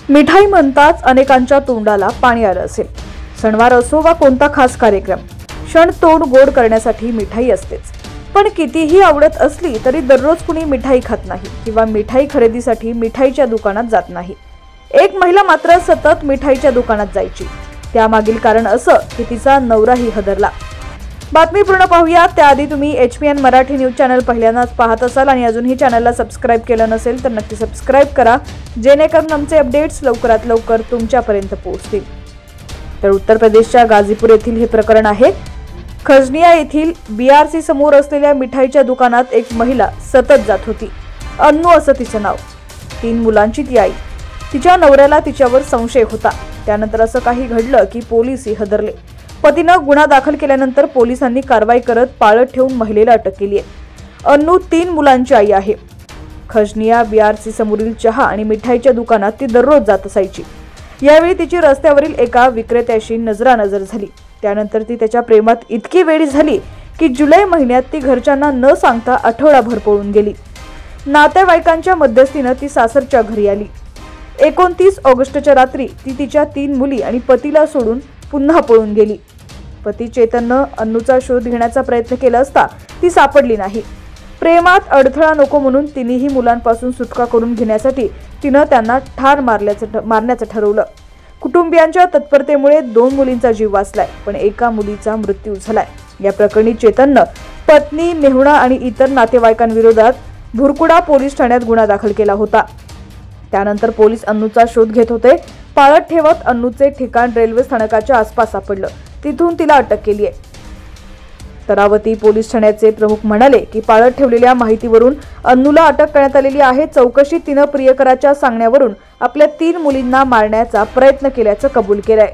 मिठाई म्हणताच अनेकांच्या तोंडाला पाणी आलं असेल। सणवार असो वा कोणता खास कार्यक्रम, क्षण तोंड गोड करण्यासाठी मिठाई असतेच। पण कितीही आवडत असली तरी दररोज कुणी मिठाई खात नाही किंवा मिठाई खरेदीसाठी मिठाईच्या दुकानात जात नाही। एक महिला मात्र सतत मिठाईच्या दुकानात जायची। त्यामागील कारण असं की तिचा नवराही हदरला। बातमी पूर्ण पाहूया त्याआधी तुम्ही HPN मराठी न्यूज चॅनल पहिल्यांदाच पाहत असाल आणि अजूनही चॅनलला सबस्क्राइब केलं नसेल तर नक्की सबस्क्राइब करा, जेणेकरून आमचे अपडेट्स लवकरात लवकर तुमच्यापर्यंत पोहोचतील। तर उत्तर प्रदेशच्या गाझीपूर येथील हे प्रकरण आहे। खजनिया येथील BRC समोर असलेल्या मिठाईच्या दुकानात एक महिला सतत जात होती। अन्नू असं तिचं नाव। 3 मुलांची ती आई। तिच्या नवऱ्याला तिच्यावर संशय होता। त्यानंतर असं काही घडलं की पोलीसही हदरले। पतीनं गुन्हा दाखल केल्यानंतर पोलिसांनी कारवाई करत पाळत ठेवून महिलेला अटक केली आहे। अन्नू 3 मुलांची आई आहे। खजनिया BRC समोरील चहा आणि मिठाईच्या दुकानात ती दररोज जात असायची। यावेळी तिची रस्त्यावरील एका विक्रेत्याशी नजरानजर झाली। त्यानंतर ती त्याच्या प्रेमात इतकी वेडी झाली की जुलै महिन्यात ती घरच्यांना न सांगता आठवडाभर पळून गेली। नातेवाईकांच्या मध्यस्थीने ती सासरच्या घरी आली। 29 ऑगस्टच्या रात्री ती तिच्या 3 मुली आणि पतीला सोडून पुन्हा पळून गेली। पती चेतननं अन्नूचा शोध घेण्याचा प्रयत्न केला असता ती सापडली नाही। प्रेमात अडथळा नको म्हणून तिन्ही मुलांपासून सुटका करून घेण्यासाठी तिनं त्यांना ठार मारण्याचं ठरवलं। कुटुंबियांच्या तत्परतेमुळे 2 मुलींचा जीव वाचलाय, पण एका मुलीचा मृत्यू झालाय। या प्रकरणी चेतननं पत्नी, मेहुणा आणि इतर नातेवाईकांविरोधात भुरकुडा पोलीस ठाण्यात गुन्हा दाखल केला होता। त्यानंतर पोलीस अन्नूचा शोध घेत होते। पाळत ठेवत अन्नूचे ठिकाण रेल्वे स्थानकाच्या आसपास सापडलं। तिथून तिला अटक केली आहे। तरावती पोलीस ठाण्याचे प्रमुख म्हणाले की पाळत ठेवलेल्या माहितीवरून अन्नूला अटक करण्यात आलेली आहे। चौकशीत तिनं प्रियकराच्या सांगण्यावरून आपल्या 3 मुलींना मारण्याचा प्रयत्न केल्याचं कबूल केलंय।